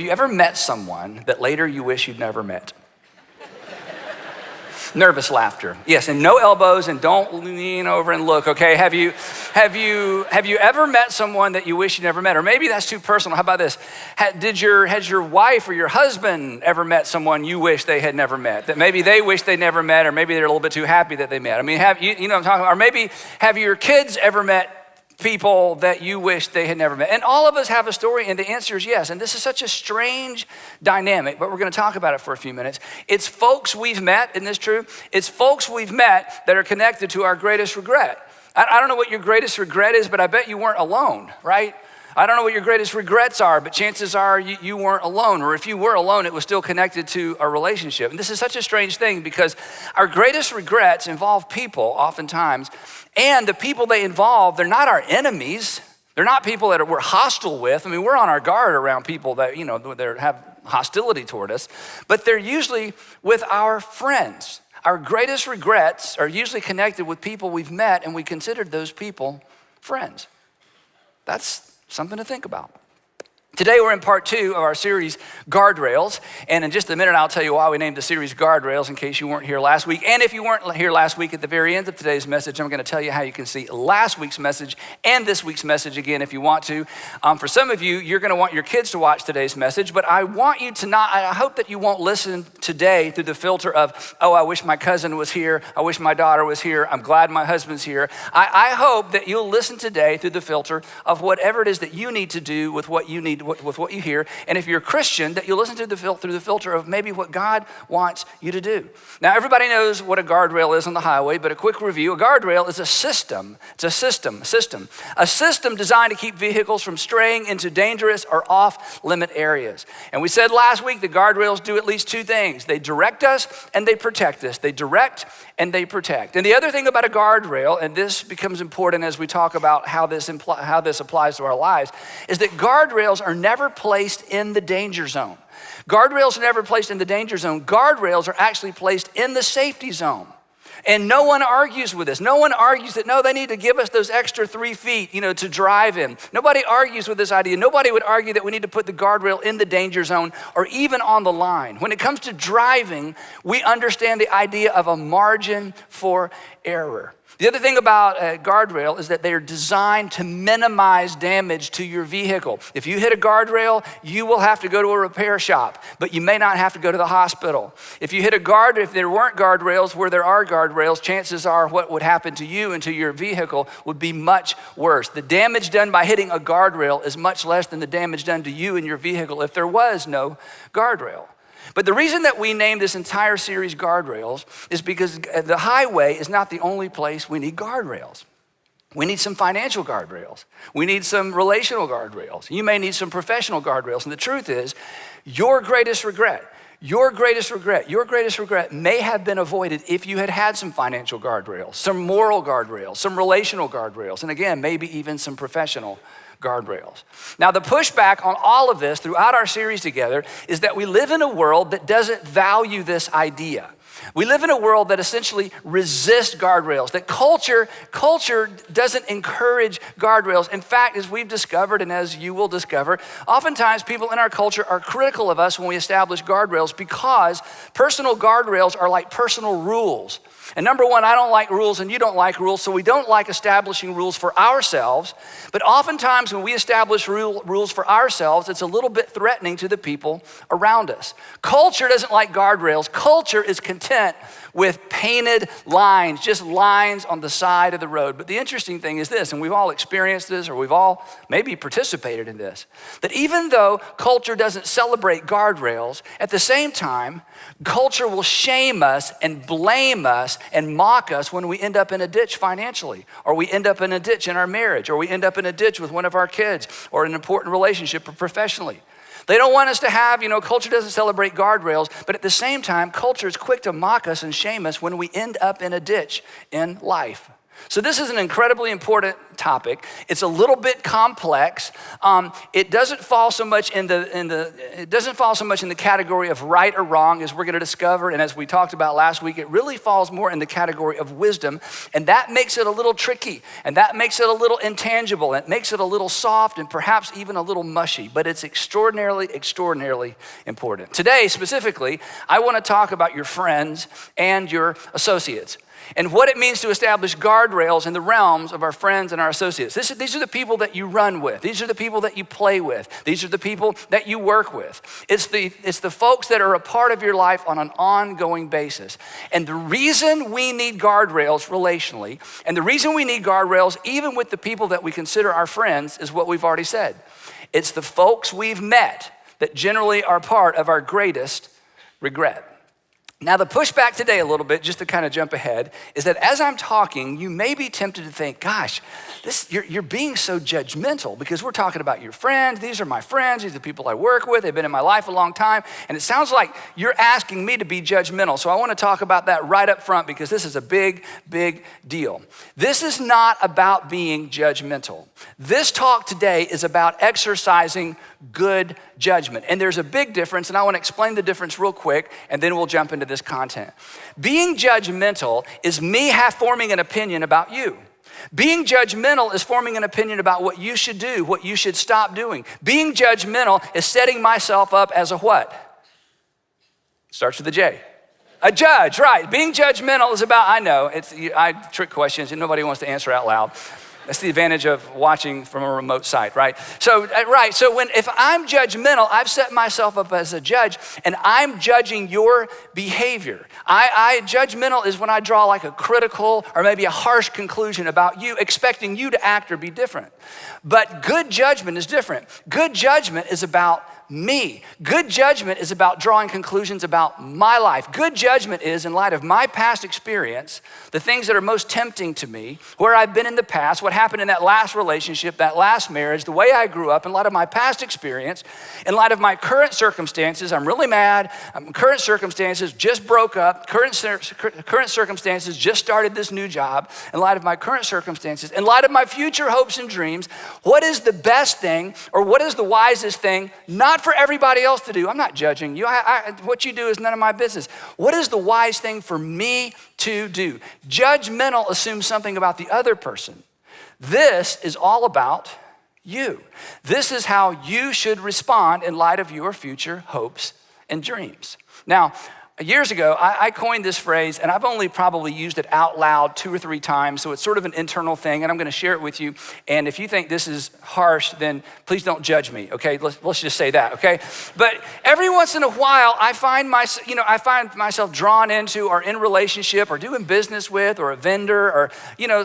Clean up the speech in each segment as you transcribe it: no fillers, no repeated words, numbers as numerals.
you ever met someone that later you wish you'd never met? Nervous laughter. Yes, and no elbows, and don't lean over and look, okay? Have you ever met someone that you wish you never met? Or maybe that's too personal. How about this? Has your wife or your husband ever met someone you wish they had never met? That maybe they wish they never met, or maybe they're a little bit too happy that they met. I mean, you know what I'm talking about? Or maybe have your kids ever met people that you wish they had never met? And all of us have a story, and the answer is yes. And this is such a strange dynamic, but we're going to talk about it for a few minutes. It's folks we've met, isn't this true? It's folks we've met that are connected to our greatest regret. I don't know what your greatest regret is, but I bet you weren't alone, right? I don't know what your greatest regrets are, but chances are you weren't alone. Or if you were alone, it was still connected to a relationship. And this is such a strange thing because our greatest regrets involve people oftentimes. And the people they involve, they're not our enemies. They're not people that we're hostile with. I mean, we're on our guard around people that, that have hostility toward us. But they're usually with our friends. Our greatest regrets are usually connected with people we've met, and we considered those people friends. That's something to think about. Today we're in part 2 of our series, Guardrails. And in just a minute, I'll tell you why we named the series Guardrails in case you weren't here last week. And if you weren't here last week, at the very end of today's message, I'm going to tell you how you can see last week's message and this week's message again if you want to. For some of you, you're going to want your kids to watch today's message, but I want you to not, I hope that you won't listen today through the filter of, oh, I wish my cousin was here. I wish my daughter was here. I'm glad my husband's here. I hope that you'll listen today through the filter of whatever it is that you need to do with what you need, with what you hear. And if you're a Christian, that you'll listen to through the filter of maybe what God wants you to do. Now, everybody knows what a guardrail is on the highway, but a quick review. A guardrail is a system. It's a system designed to keep vehicles from straying into dangerous or off-limit areas. And we said last week the guardrails do at least 2 things. They direct us and they protect us. They direct and they protect. And the other thing about a guardrail, and this becomes important as we talk about how this applies to our lives, is that guardrails are never placed in the danger zone. Guardrails are never placed in the danger zone. Guardrails are actually placed in the safety zone. And no one argues with this. No one argues that, no, they need to give us those extra 3 feet, to drive in. Nobody argues with this idea. Nobody would argue that we need to put the guardrail in the danger zone or even on the line. When it comes to driving, we understand the idea of a margin for error. The other thing about a guardrail is that they are designed to minimize damage to your vehicle. If you hit a guardrail, you will have to go to a repair shop, but you may not have to go to the hospital. If you hit if there weren't guardrails where there are guardrails, chances are what would happen to you and to your vehicle would be much worse. The damage done by hitting a guardrail is much less than the damage done to you and your vehicle if there was no guardrail. But the reason that we named this entire series Guardrails is because the highway is not the only place we need guardrails. We need some financial guardrails. We need some relational guardrails. You may need some professional guardrails. And the truth is, your greatest regret may have been avoided if you had some financial guardrails, some moral guardrails, some relational guardrails, and again, maybe even some professional guardrails. Now, the pushback on all of this throughout our series together is that we live in a world that doesn't value this idea. We live in a world that essentially resists guardrails, that culture doesn't encourage guardrails. In fact, as we've discovered and as you will discover, oftentimes people in our culture are critical of us when we establish guardrails because personal guardrails are like personal rules. And number one, I don't like rules and you don't like rules, so we don't like establishing rules for ourselves. But oftentimes when we establish rules for ourselves, it's a little bit threatening to the people around us. Culture doesn't like guardrails. Culture is content with painted lines, just lines on the side of the road. But the interesting thing is this, and we've all experienced this, or we've all maybe participated in this, that even though culture doesn't celebrate guardrails, at the same time, culture will shame us and blame us and mock us when we end up in a ditch financially, or we end up in a ditch in our marriage, or we end up in a ditch with one of our kids, or an important relationship or professionally. They don't want us to have, culture doesn't celebrate guardrails, but at the same time, culture is quick to mock us and shame us when we end up in a ditch in life. So this is an incredibly important topic. It's a little bit complex. It doesn't fall so much in the category of right or wrong, as we're going to discover, and as we talked about last week. It really falls more in the category of wisdom, and that makes it a little tricky, and that makes it a little intangible, and it makes it a little soft, and perhaps even a little mushy. But it's extraordinarily, extraordinarily important. Today, specifically, I want to talk about your friends and your associates, and what it means to establish guardrails in the realms of our friends and our associates. These are the people that you run with. These are the people that you play with. These are the people that you work with. It's the folks that are a part of your life on an ongoing basis. And the reason we need guardrails relationally, and the reason we need guardrails even with the people that we consider our friends, is what we've already said. It's the folks we've met that generally are part of our greatest regret. Now, the pushback today a little bit, just to kind of jump ahead, is that as I'm talking, you may be tempted to think, gosh, you're being so judgmental because we're talking about your friends. These are my friends. These are the people I work with. They've been in my life a long time. And it sounds like you're asking me to be judgmental. So I want to talk about that right up front because this is a big, big deal. This is not about being judgmental. This talk today is about exercising good judgment. And there's a big difference, and I want to explain the difference real quick, and then we'll jump into this content. Being judgmental is me forming an opinion about you. Being judgmental is forming an opinion about what you should do, what you should stop doing. Being judgmental is setting myself up as a what? Starts with a J. A judge, right. Being judgmental is about, I trick questions and nobody wants to answer out loud. That's the advantage of watching from a remote site, right? So if I'm judgmental, I've set myself up as a judge and I'm judging your behavior. Judgmental is when I draw like a critical or maybe a harsh conclusion about you, expecting you to act or be different. But good judgment is different. Good judgment is about me. Good judgment is about drawing conclusions about my life. Good judgment is, in light of my past experience, the things that are most tempting to me, where I've been in the past, what happened in that last relationship, that last marriage, the way I grew up, in light of my past experience, in light of my current circumstances. I'm really mad. Current circumstances, just broke up. Current circumstances, just started this new job. In light of my current circumstances, in light of my future hopes and dreams, what is the best thing or what is the wisest thing, not for everybody else to do? I'm not judging you. What you do is none of my business. What is the wise thing for me to do? Judgmental assumes something about the other person. This is all about you. This is how you should respond in light of your future hopes and dreams. Now, years ago, I coined this phrase, and I've only probably used it out loud 2 or 3 times, so it's sort of an internal thing, and I'm gonna share it with you. And if you think this is harsh, then please don't judge me, okay? Let's just say that, okay? But every once in a while, I find myself drawn into or in relationship or doing business with or a vendor or,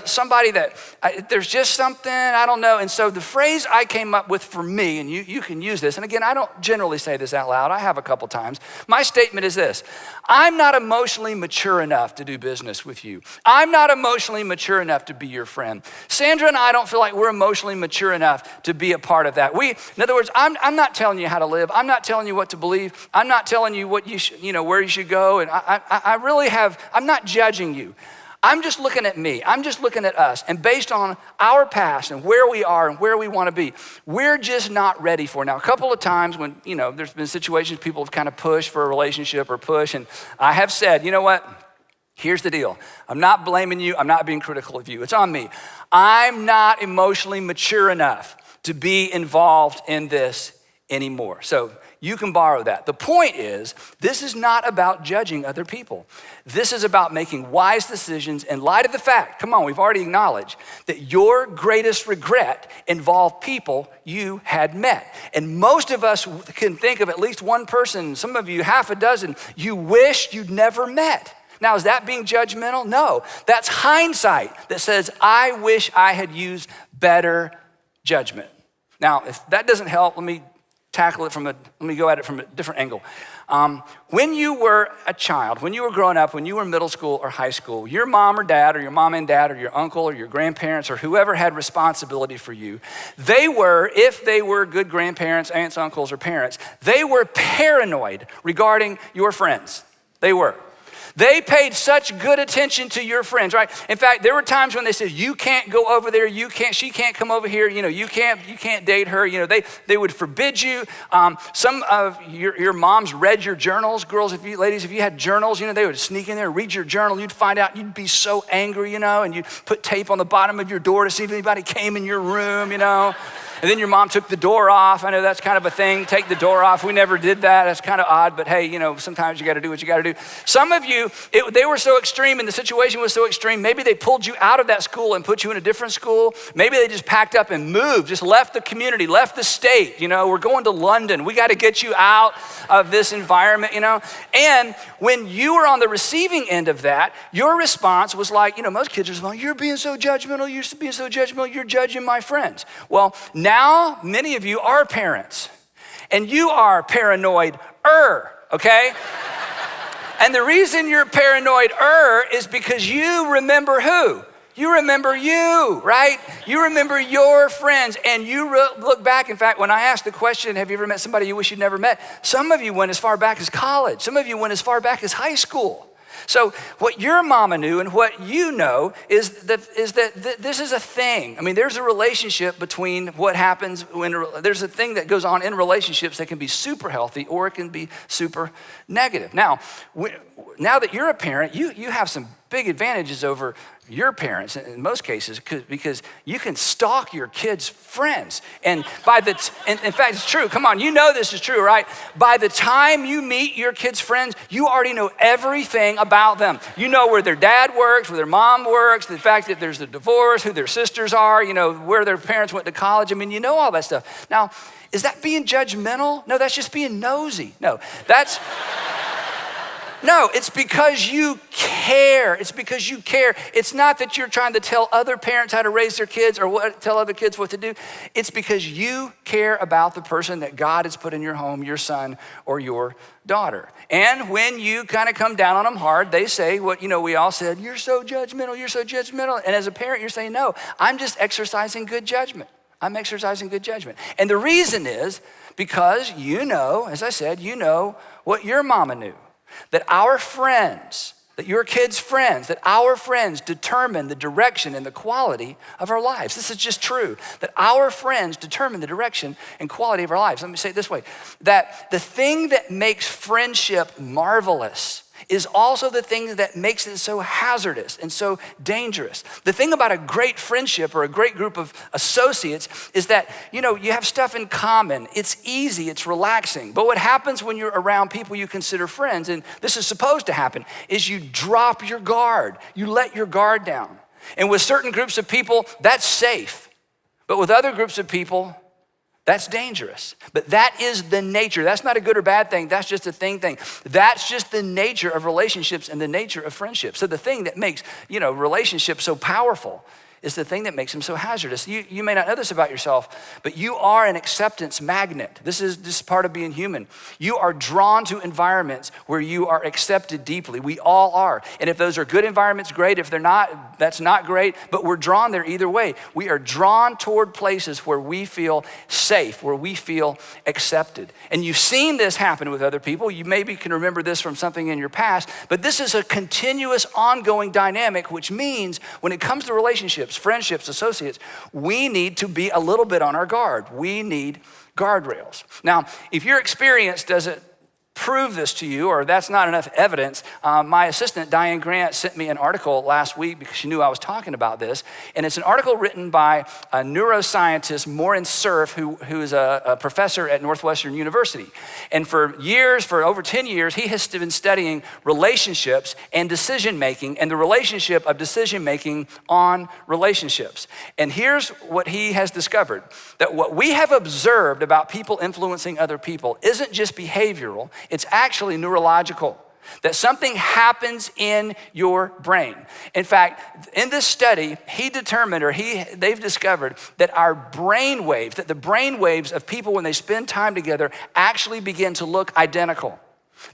somebody that there's just something, I don't know. And so the phrase I came up with for me, and you can use this, and again, I don't generally say this out loud. I have a couple times. My statement is this: I'm not emotionally mature enough to do business with you. I'm not emotionally mature enough to be your friend. Sandra and I don't feel like we're emotionally mature enough to be a part of that. In other words, I'm not telling you how to live. I'm not telling you what to believe. I'm not telling you what you should, where you should go. And I'm not judging you. I'm just looking at me. I'm just looking at us. And based on our past and where we are and where we want to be, we're just not ready for it. Now, a couple of times when, there's been situations people have kind of pushed for a relationship or push, and I have said, you know what? Here's the deal. I'm not blaming you. I'm not being critical of you. It's on me. I'm not emotionally mature enough to be involved in this anymore. So you can borrow that. The point is, this is not about judging other people. This is about making wise decisions in light of the fact, come on, we've already acknowledged, that your greatest regret involved people you had met. And most of us can think of at least one person, some of you half a dozen, you wish you'd never met. Now, is that being judgmental? No, that's hindsight that says, I wish I had used better judgment. Now, if that doesn't help, let me go at it from a different angle. When you were a child, when you were growing up, when you were middle school or high school, your mom or dad or your mom and dad or your uncle or your grandparents or whoever had responsibility for you, if they were good grandparents, aunts, uncles, or parents, they were paranoid regarding your friends. They were. They paid such good attention to your friends, right? In fact, there were times when they said, you can't go over there, she can't come over here, you can't date her. They would forbid you. Some of your moms read your journals. Girls, ladies, if you had journals, they would sneak in there and read your journal. You'd find out, you'd be so angry, and you'd put tape on the bottom of your door to see if anybody came in your room, And then your mom took the door off. I know that's kind of a thing, take the door off. We never did that. That's kind of odd, but hey, sometimes you got to do what you got to do. Some of you, they were so extreme and the situation was so extreme, maybe they pulled you out of that school and put you in a different school. Maybe they just packed up and moved, just left the community, left the state. We're going to London. We got to get you out of this environment, And when you were on the receiving end of that, your response was like, most kids are like, you're being so judgmental, you're judging my friends. Well, now many of you are parents and you are paranoid-er, okay? And the reason you're paranoid-er is because you remember who? You remember you, right? You remember your friends and you look back. In fact, when I asked the question, have you ever met somebody you wish you'd never met? Some of you went as far back as college. Some of you went as far back as high school. So what your mama knew and what you know is that this is a thing. I mean, there's a relationship between what happens there's a thing that goes on in relationships that can be super healthy or it can be super negative. Now that you're a parent, you have some big advantages over your parents in most cases because you can stalk your kids' friends. And in fact, it's true. Come on, this is true, right? By the time you meet your kids' friends, you already know everything about them. You know where their dad works, where their mom works, the fact that there's a divorce, who their sisters are, where their parents went to college. I mean, you know all that stuff. Now, is that being judgmental? No, that's just being nosy. No, it's because you care. It's because you care. It's not that you're trying to tell other parents how to raise their kids or tell other kids what to do. It's because you care about the person that God has put in your home, your son or your daughter. And when you kind of come down on them hard, they say what, we all said, you're so judgmental, you're so judgmental. And as a parent, you're saying, no, I'm just exercising good judgment. I'm exercising good judgment. And the reason is because as I said, what your mama knew. That our friends, that your kids' friends, that our friends determine the direction and the quality of our lives. This is just true, that our friends determine the direction and quality of our lives. Let me say it this way, that the thing that makes friendship marvelous is also the thing that makes it so hazardous and so dangerous. The thing about a great friendship or a great group of associates is that, you have stuff in common. It's easy, it's relaxing. But what happens when you're around people you consider friends, and this is supposed to happen, is you drop your guard. You let your guard down. And with certain groups of people, that's safe. But with other groups of people, that's dangerous. But that is the nature. That's not a good or bad thing. That's just a thing. That's just the nature of relationships and the nature of friendships. So the thing that makes, relationships so powerful is the thing that makes them so hazardous. You may not know this about yourself, but you are an acceptance magnet. This is part of being human. You are drawn to environments where you are accepted deeply. We all are. And if those are good environments, great. If they're not, that's not great, but we're drawn there either way. We are drawn toward places where we feel safe, where we feel accepted. And you've seen this happen with other people. You maybe can remember this from something in your past, but this is a continuous, ongoing dynamic, which means when it comes to relationships, friendships, associates, we need to be a little bit on our guard. We need guardrails. Now, if your experience doesn't prove this to you, or that's not enough evidence, my assistant, Diane Grant, sent me an article last week because she knew I was talking about this. And it's an article written by a neuroscientist, Morin Cerf, who is a professor at Northwestern University. And for over 10 years, he has been studying relationships and decision-making and the relationship of decision-making on relationships. And here's what he has discovered, that what we have observed about people influencing other people isn't just behavioral, it's actually neurological, that something happens in your brain. In fact, in this study, they've discovered that that the brain waves of people when they spend time together actually begin to look identical.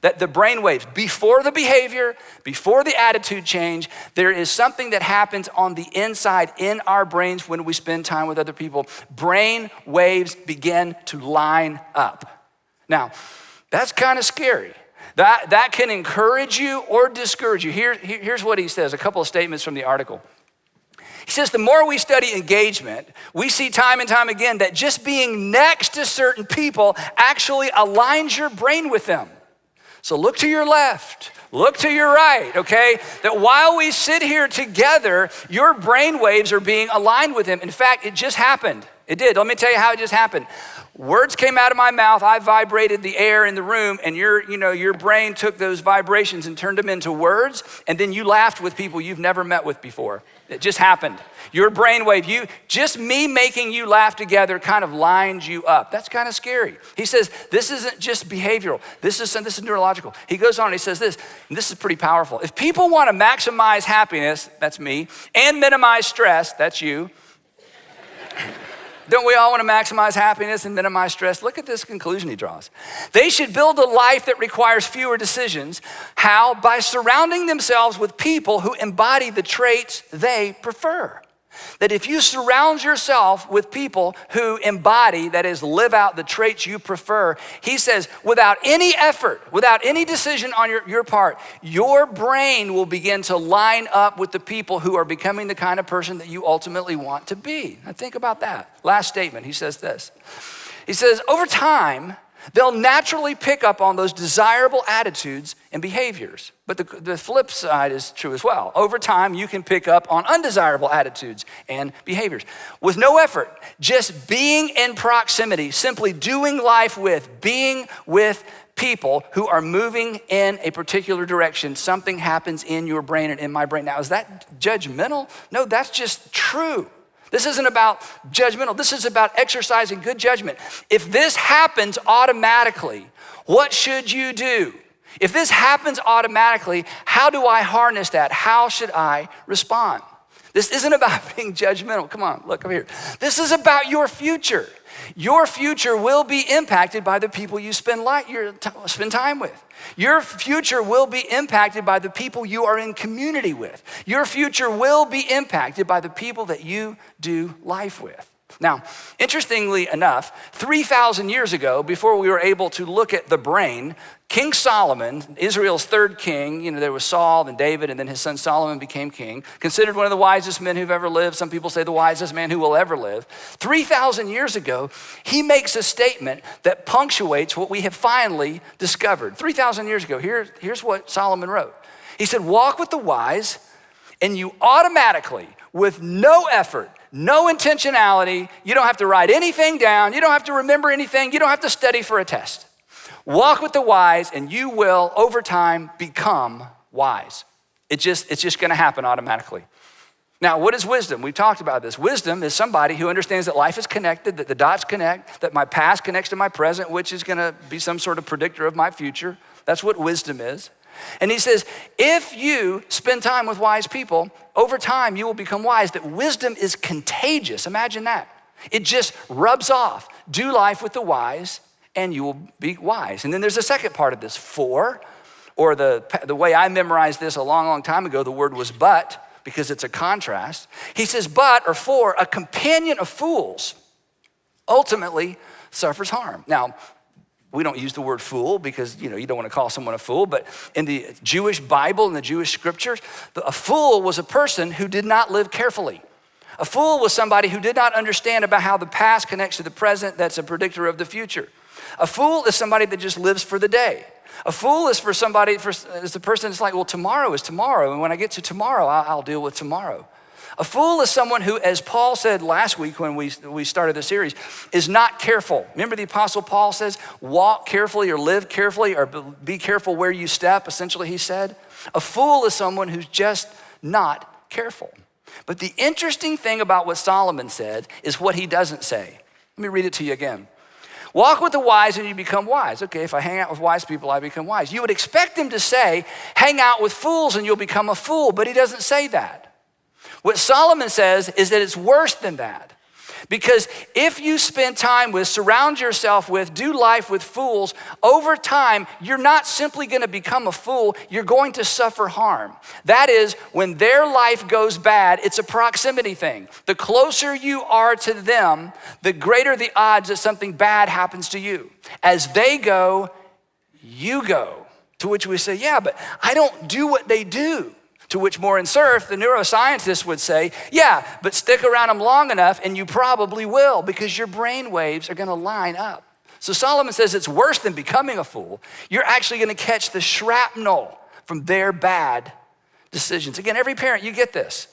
That the brain waves, before the behavior, before the attitude change, there is something that happens on the inside in our brains when we spend time with other people. Brain waves begin to line up. Now, that's kind of scary. That can encourage you or discourage you. Here's what he says, a couple of statements from the article. He says, the more we study engagement, we see time and time again that just being next to certain people actually aligns your brain with them. So look to your left, look to your right, okay? That while we sit here together, your brain waves are being aligned with them. In fact, it just happened. It did. Let me tell you how it just happened. Words came out of my mouth, I vibrated the air in the room, and your brain took those vibrations and turned them into words, and then you laughed with people you've never met with before. It just happened. Your brainwave, just me making you laugh together kind of lined you up. That's kind of scary. He says, this isn't just behavioral. This is neurological. He goes on, he says this, and this is pretty powerful. If people want to maximize happiness, that's me, and minimize stress, that's you. Don't we all want to maximize happiness and minimize stress? Look at this conclusion he draws. They should build a life that requires fewer decisions. How? By surrounding themselves with people who embody the traits they prefer. That if you surround yourself with people who embody, that is, live out the traits you prefer, he says, without any effort, without any decision on your part, your brain will begin to line up with the people who are becoming the kind of person that you ultimately want to be. Now think about that. Last statement, he says this. He says, over time, they'll naturally pick up on those desirable attitudes and behaviors. But the flip side is true as well. Over time, you can pick up on undesirable attitudes and behaviors. With no effort, just being in proximity, simply doing life with, being with people who are moving in a particular direction, something happens in your brain and in my brain. Now, is that judgmental? No, that's just true. This isn't about judgmental. This is about exercising good judgment. If this happens automatically, what should you do? If this happens automatically, how do I harness that? How should I respond? This isn't about being judgmental. Come on, look over here. This is about your future. Your future will be impacted by the people you spend time with. Your future will be impacted by the people you are in community with. Your future will be impacted by the people that you do life with. Now, interestingly enough, 3,000 years ago, before we were able to look at the brain, King Solomon, Israel's third king, there was Saul and David, and then his son Solomon became king, considered one of the wisest men who've ever lived. Some people say the wisest man who will ever live. 3,000 years ago, he makes a statement that punctuates what we have finally discovered. 3,000 years ago, here's what Solomon wrote. He said, walk with the wise, and you automatically, with no effort, no intentionality, you don't have to write anything down, you don't have to remember anything, you don't have to study for a test. Walk with the wise and you will, over time, become wise. It's just gonna happen automatically. Now, what is wisdom? We've talked about this. Wisdom is somebody who understands that life is connected, that the dots connect, that my past connects to my present, which is gonna be some sort of predictor of my future. That's what wisdom is. And he says, if you spend time with wise people, over time you will become wise. That wisdom is contagious. Imagine that. It just rubs off. Do life with the wise and you will be wise. And then there's a second part of this, for, or the way I memorized this a long time ago, the word was but, because it's a contrast. He says, but, or for, a companion of fools ultimately suffers harm. Now, we don't use the word fool because, you don't want to call someone a fool, but in the Jewish Bible, in the Jewish scriptures, a fool was a person who did not live carefully. A fool was somebody who did not understand about how the past connects to the present. That's a predictor of the future. A fool is somebody that just lives for the day. A fool is is the person that's like, well, tomorrow is tomorrow, and when I get to tomorrow, I'll deal with tomorrow. A fool is someone who, as Paul said last week when we started the series, is not careful. Remember the Apostle Paul says, walk carefully or live carefully or be careful where you step, essentially he said. A fool is someone who's just not careful. But the interesting thing about what Solomon said is what he doesn't say. Let me read it to you again. Walk with the wise and you become wise. Okay, if I hang out with wise people, I become wise. You would expect him to say, hang out with fools and you'll become a fool, but he doesn't say that. What Solomon says is that it's worse than that. Because if you spend time with, surround yourself with, do life with fools, over time, you're not simply gonna become a fool, you're going to suffer harm. That is, when their life goes bad, it's a proximity thing. The closer you are to them, the greater the odds that something bad happens to you. As they go, you go. To which we say, yeah, but I don't do what they do. To which Morin Cerf, the neuroscientist, would say, yeah, but stick around them long enough and you probably will, because your brain waves are gonna line up. So Solomon says it's worse than becoming a fool. You're actually gonna catch the shrapnel from their bad decisions. Again, every parent, you get this.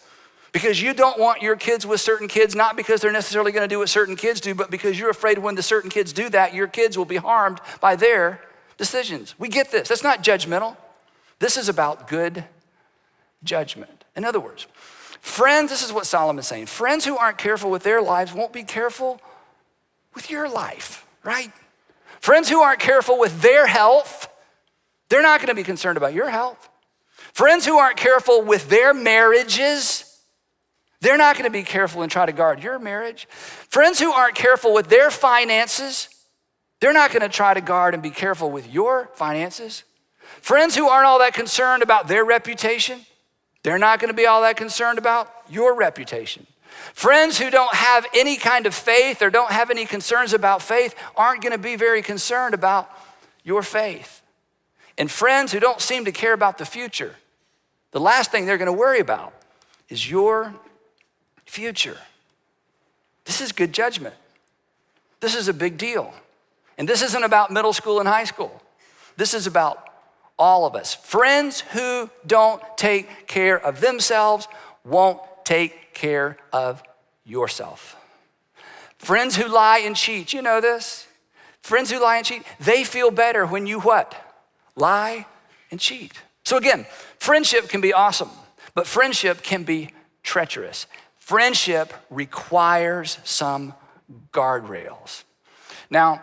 Because you don't want your kids with certain kids, not because they're necessarily gonna do what certain kids do, but because you're afraid when the certain kids do that, your kids will be harmed by their decisions. We get this. That's not judgmental. This is about good judgment. In other words, friends, this is what Solomon's saying. Friends who aren't careful with their lives won't be careful with your life, right? Friends who aren't careful with their health, they're not gonna be concerned about your health. Friends who aren't careful with their marriages, they're not gonna be careful and try to guard your marriage. Friends who aren't careful with their finances, they're not gonna try to guard and be careful with your finances. Friends who aren't all that concerned about their reputation, they're not gonna be all that concerned about your reputation. Friends who don't have any kind of faith or don't have any concerns about faith aren't gonna be very concerned about your faith. And friends who don't seem to care about the future, the last thing they're gonna worry about is your future. This is good judgment. This is a big deal. And this isn't about middle school and high school. This is about all of us. Friends who don't take care of themselves won't take care of yourself. Friends who lie and cheat, you know this. Friends who lie and cheat, they feel better when you what? Lie and cheat. So again, friendship can be awesome, but friendship can be treacherous. Friendship requires some guardrails. Now,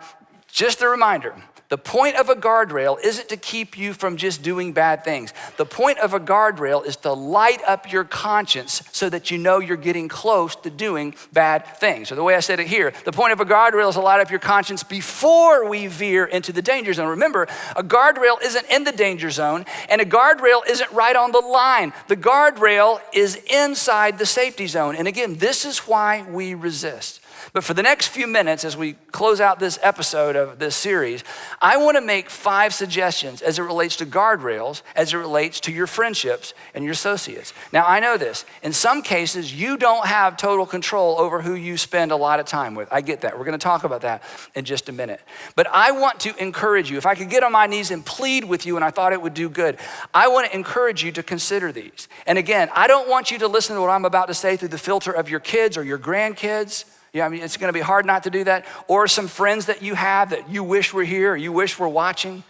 just a reminder, the point of a guardrail isn't to keep you from just doing bad things. The point of a guardrail is to light up your conscience so that you know you're getting close to doing bad things. Or the way I said it here, the point of a guardrail is to light up your conscience before we veer into the danger zone. Remember, a guardrail isn't in the danger zone, and a guardrail isn't right on the line. The guardrail is inside the safety zone. And again, this is why we resist. But for the next few minutes, as we close out this episode of this series, I want to make 5 suggestions as it relates to guardrails, as it relates to your friendships and your associates. Now, I know this. In some cases, you don't have total control over who you spend a lot of time with. I get that. We're going to talk about that in just a minute. But I want to encourage you. If I could get on my knees and plead with you, and I thought it would do good, I want to encourage you to consider these. And again, I don't want you to listen to what I'm about to say through the filter of your kids or your grandkids. Yeah, I mean, it's gonna be hard not to do that. Or some friends that you have that you wish were here or you wish were watching.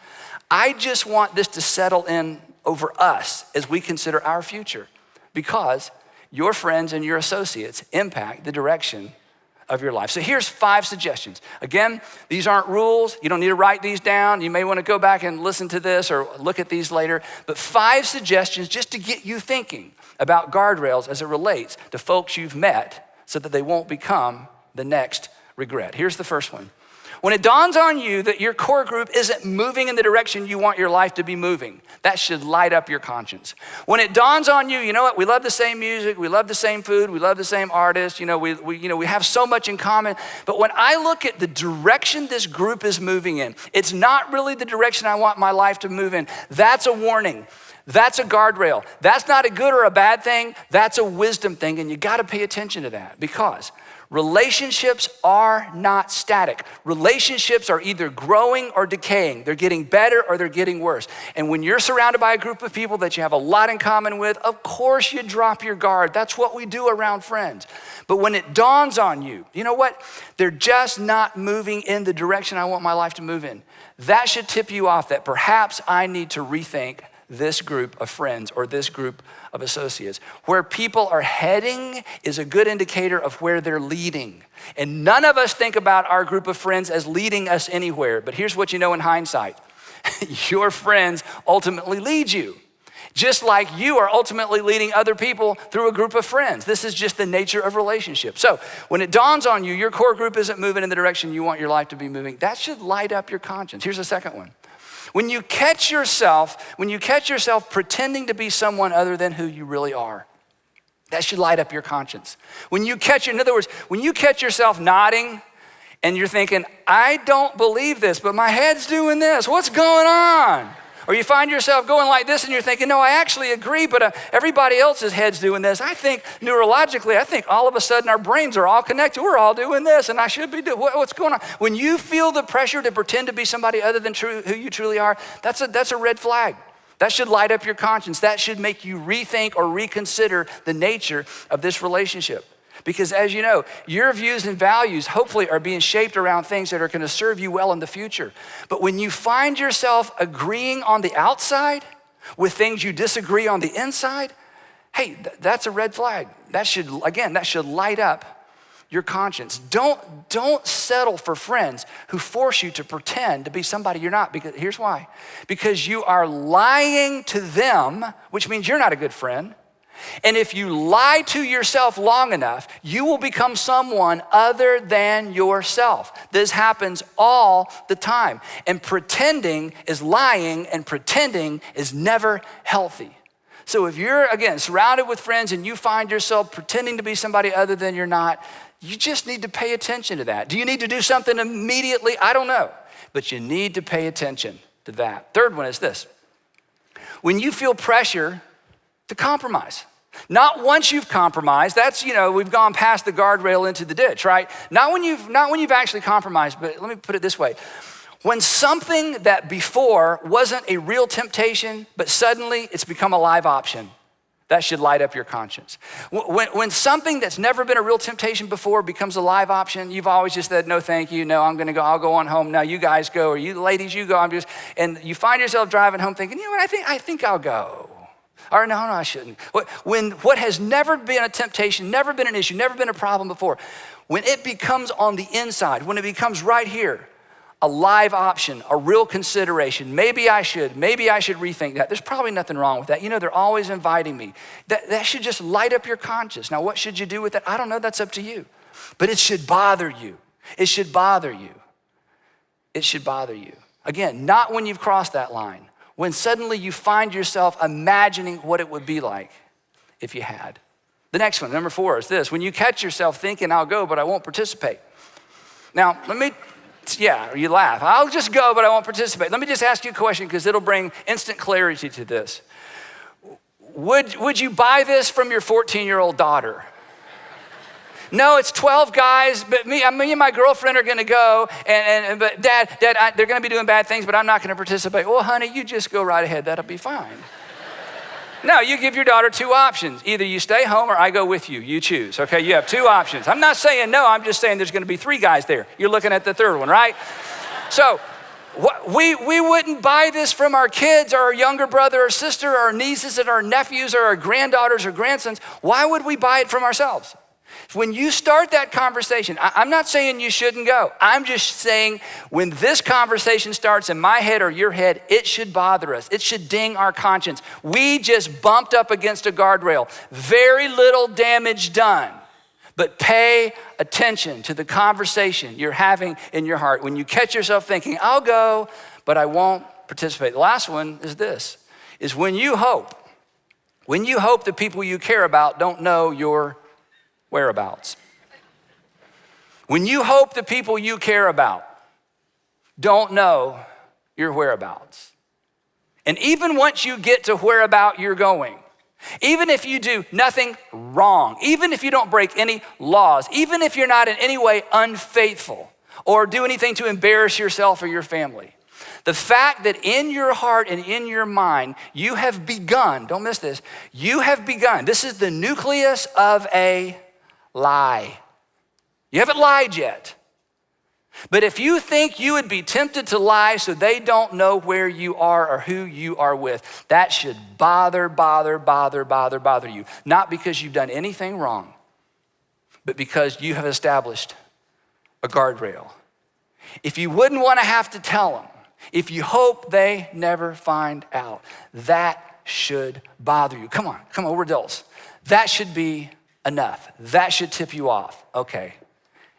I just want this to settle in over us as we consider our future, because your friends and your associates impact the direction of your life. So here's 5 suggestions. Again, these aren't rules. You don't need to write these down. You may wanna go back and listen to this or look at these later, but 5 suggestions just to get you thinking about guardrails as it relates to folks you've met so that they won't become the next regret. Here's the first one. When it dawns on you that your core group isn't moving in the direction you want your life to be moving, that should light up your conscience. When it dawns on you, you know what, we love the same music, we love the same food, we love the same artists, we have so much in common, but when I look at the direction this group is moving in, it's not really the direction I want my life to move in. That's a warning. That's a guardrail. That's not a good or a bad thing. That's a wisdom thing, and you gotta pay attention to that, because relationships are not static. Relationships are either growing or decaying. They're getting better or they're getting worse. And when you're surrounded by a group of people that you have a lot in common with, of course you drop your guard. That's what we do around friends. But when it dawns on you, you know what? They're just not moving in the direction I want my life to move in. That should tip you off that perhaps I need to rethink this group of friends or this group of associates. Where people are heading is a good indicator of where they're leading. And none of us think about our group of friends as leading us anywhere. But here's what you know in hindsight. Your friends ultimately lead you, just like you are ultimately leading other people through a group of friends. This is just the nature of relationships. So when it dawns on you, your core group isn't moving in the direction you want your life to be moving, that should light up your conscience. Here's the second one. When you catch yourself pretending to be someone other than who you really are, that should light up your conscience. In other words, when you catch yourself nodding and you're thinking, I don't believe this, but my head's doing this, what's going on? Or you find yourself going like this and you're thinking, no, I actually agree, but everybody else's head's doing this. I think neurologically, all of a sudden our brains are all connected. We're all doing this and I should be doing, what's going on? When you feel the pressure to pretend to be somebody other than who you truly are, that's a red flag. That should light up your conscience. That should make you rethink or reconsider the nature of this relationship. Because as you know, your views and values hopefully are being shaped around things that are going to serve you well in the future. But when you find yourself agreeing on the outside with things you disagree on the inside, hey, that's a red flag. That should light up your conscience. Don't settle for friends who force you to pretend to be somebody you're not. Because here's why. Because you are lying to them, which means you're not a good friend. And if you lie to yourself long enough, you will become someone other than yourself. This happens all the time. And pretending is lying, and pretending is never healthy. So if you're, again, surrounded with friends and you find yourself pretending to be somebody other than you're not, you just need to pay attention to that. Do you need to do something immediately? I don't know. But you need to pay attention to that. Third one is this. When you feel pressure to compromise. Not once you've compromised, that's, we've gone past the guardrail into the ditch, right? Not when you've actually compromised, but let me put it this way. When something that before wasn't a real temptation, but suddenly it's become a live option, that should light up your conscience. When something that's never been a real temptation before becomes a live option, you've always just said, no, thank you, no, I'm gonna go, I'll go on home. Now you guys go, or you ladies, you go, and you find yourself driving home thinking, you know what, I think I'll go. Or no, I shouldn't. When what has never been a temptation, never been an issue, never been a problem before, when it becomes on the inside, when it becomes right here, a live option, a real consideration, maybe I should rethink that. There's probably nothing wrong with that. They're always inviting me. That should just light up your conscience. Now, what should you do with that? I don't know, that's up to you. But it should bother you. It should bother you. It should bother you. Again, not when you've crossed that line. When suddenly you find yourself imagining what it would be like if you had. The next one, number 4, is this. When you catch yourself thinking, I'll go, but I won't participate. Now, you laugh. I'll just go, but I won't participate. Let me just ask you a question because it'll bring instant clarity to this. Would you buy this from your 14-year-old daughter? No, it's 12 guys, but me and my girlfriend are gonna go, but Dad, they're gonna be doing bad things, but I'm not gonna participate. Well, honey, you just go right ahead, that'll be fine. No, you give your daughter 2 options. Either you stay home or I go with you, you choose, okay? You have 2 options. I'm not saying no, I'm just saying there's gonna be 3 guys there. You're looking at the 3rd one, right? So, we wouldn't buy this from our kids or our younger brother or sister or our nieces and our nephews or our granddaughters or grandsons. Why would we buy it from ourselves? When you start that conversation, I'm not saying you shouldn't go. I'm just saying when this conversation starts in my head or your head, it should bother us. It should ding our conscience. We just bumped up against a guardrail. Very little damage done. But pay attention to the conversation you're having in your heart. When you catch yourself thinking, I'll go, but I won't participate. The last one is this, is when you hope the people you care about don't know your whereabouts. When you hope the people you care about don't know your whereabouts. And even once you get to whereabout you're going, even if you do nothing wrong, even if you don't break any laws, even if you're not in any way unfaithful or do anything to embarrass yourself or your family, the fact that in your heart and in your mind, you have begun, don't miss this, you have begun, this is the nucleus of a lie. You haven't lied yet. But if you think you would be tempted to lie so they don't know where you are or who you are with, that should bother you. Not because you've done anything wrong, but because you have established a guardrail. If you wouldn't want to have to tell them, if you hope they never find out, that should bother you. Come on, we're adults. That should be enough. That should tip you off. Okay,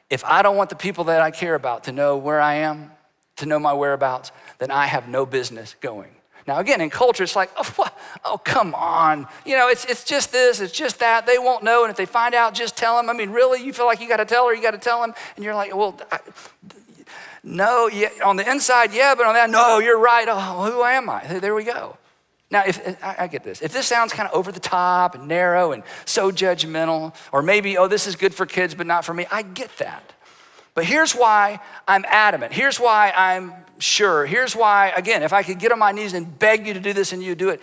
if I don't want the people that I care about to know where I am, to know my whereabouts, then I have no business going. Now again, in culture, it's like, oh come on. It's just this, it's just that. They won't know, and if they find out, just tell them. I mean, really, you feel like you gotta tell her, you gotta tell them, and you're like, well, No, yeah, on the inside, yeah, but on that, no, you're right. Oh, who am I? There we go. Now, if I get this. If this sounds kind of over the top and narrow and so judgmental, or maybe, oh, this is good for kids, but not for me, I get that. But here's why I'm adamant. Here's why I'm sure. Here's why, again, if I could get on my knees and beg you to do this and you do it,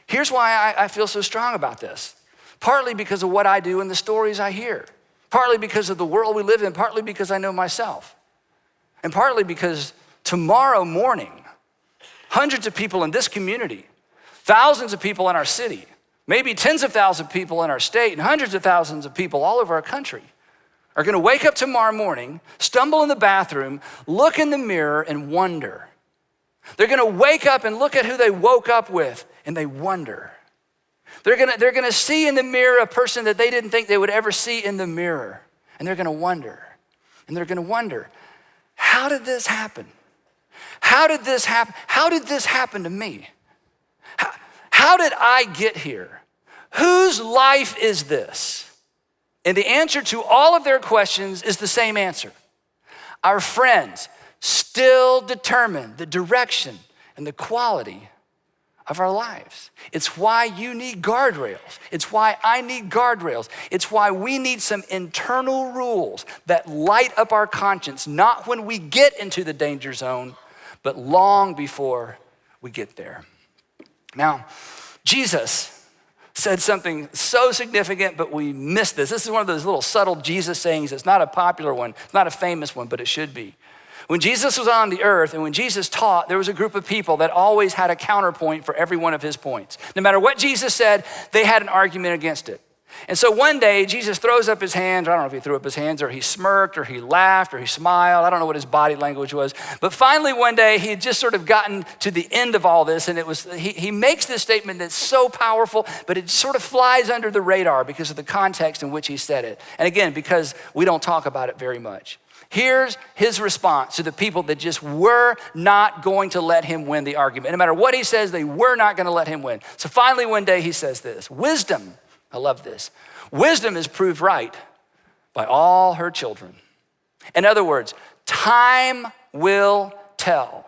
here's why I feel so strong about this. Partly because of what I do and the stories I hear. Partly because of the world we live in. Partly because I know myself. And partly because tomorrow morning, hundreds of people in this community, thousands of people in our city, maybe tens of thousands of people in our state, and hundreds of thousands of people all over our country are gonna wake up tomorrow morning, stumble in the bathroom, look in the mirror and wonder. They're gonna wake up and look at who they woke up with and they wonder. They're gonna see in the mirror a person that they didn't think they would ever see in the mirror. And they're gonna wonder. And they're gonna wonder, how did this happen? How did this happen? How did this happen to me? How did I get here? Whose life is this? And the answer to all of their questions is the same answer. Our friends still determine the direction and the quality of our lives. It's why you need guardrails. It's why I need guardrails. It's why we need some internal rules that light up our conscience, not when we get into the danger zone, but long before we get there. Now, Jesus said something so significant, but we missed this. This is one of those little subtle Jesus sayings. It's not a popular one. It's not a famous one, but it should be. When Jesus was on the earth and when Jesus taught, there was a group of people that always had a counterpoint for every one of his points. No matter what Jesus said, they had an argument against it. And so one day, Jesus throws up his hands. I don't know if he threw up his hands or he smirked or he laughed or he smiled. I don't know what his body language was. But finally one day, he had just sort of gotten to the end of all this. And it was he makes this statement that's so powerful, but it sort of flies under the radar because of the context in which he said it. And again, because we don't talk about it very much. Here's his response to the people that just were not going to let him win the argument. No matter what he says, they were not going to let him win. So finally one day he says this, wisdom, I love this, wisdom is proved right by all her children. In other words, time will tell.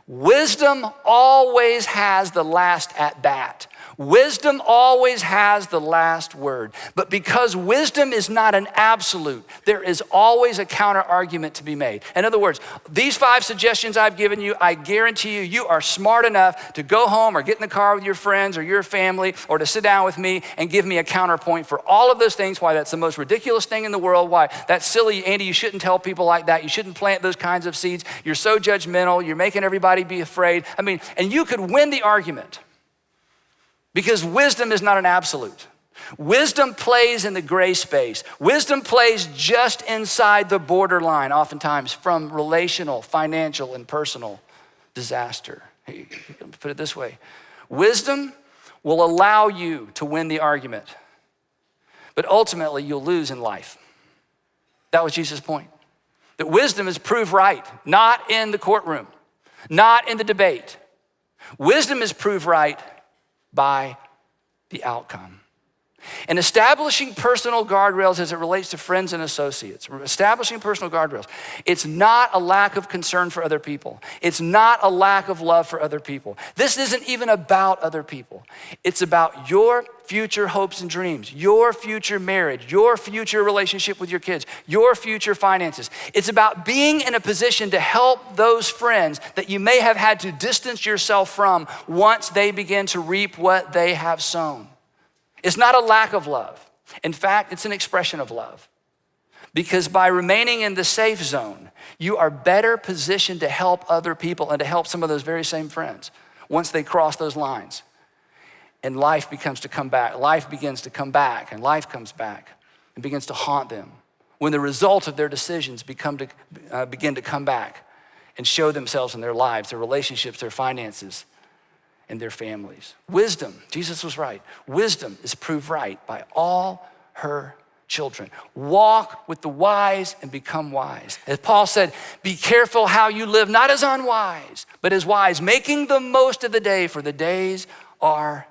Wisdom always has the last at bat. Wisdom always has the last word. But because wisdom is not an absolute, there is always a counter argument to be made. In other words, these 5 suggestions I've given you, I guarantee you, you are smart enough to go home or get in the car with your friends or your family or to sit down with me and give me a counterpoint for all of those things, why that's the most ridiculous thing in the world, why that's silly, Andy, you shouldn't tell people like that. You shouldn't plant those kinds of seeds. You're so judgmental. You're making everybody be afraid. I mean, and you could win the argument. Because wisdom is not an absolute. Wisdom plays in the gray space. Wisdom plays just inside the borderline, oftentimes from relational, financial, and personal disaster. Put it this way. Wisdom will allow you to win the argument, but ultimately you'll lose in life. That was Jesus' point. That wisdom is proved right, not in the courtroom, not in the debate. Wisdom is proved right by the outcome. And establishing personal guardrails as it relates to friends and associates, establishing personal guardrails, it's not a lack of concern for other people. It's not a lack of love for other people. This isn't even about other people. It's about your future hopes and dreams, your future marriage, your future relationship with your kids, your future finances. It's about being in a position to help those friends that you may have had to distance yourself from once they begin to reap what they have sown. It's not a lack of love. In fact, it's an expression of love. Because by remaining in the safe zone, you are better positioned to help other people and to help some of those very same friends once they cross those lines. And life begins to come back. Life begins to come back, and life comes back and begins to haunt them when the result of their decisions begin to come back and show themselves in their lives, their relationships, their finances, and their families. Wisdom, Jesus was right. Wisdom is proved right by all her children. Walk with the wise and become wise. As Paul said, be careful how you live, not as unwise, but as wise, making the most of the day, for the days are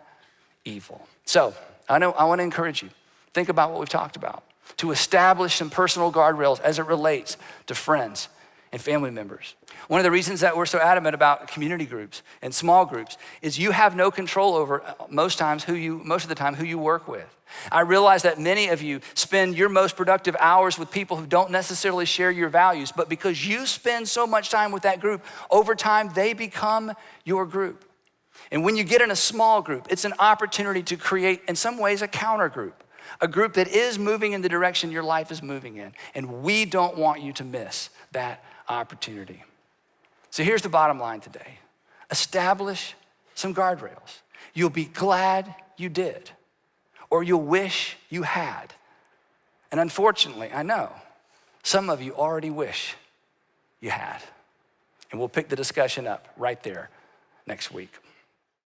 evil. So I want to encourage you, think about what we've talked about, to establish some personal guardrails as it relates to friends and family members. One of the reasons that we're so adamant about community groups and small groups is you have no control over most of the time who you work with. I realize that many of you spend your most productive hours with people who don't necessarily share your values, but because you spend so much time with that group, over time they become your group. And when you get in a small group, it's an opportunity to create, in some ways, a counter group, a group that is moving in the direction your life is moving in. And we don't want you to miss that opportunity. So here's the bottom line today. Establish some guardrails. You'll be glad you did, or you'll wish you had. And unfortunately, I know some of you already wish you had. And we'll pick the discussion up right there next week.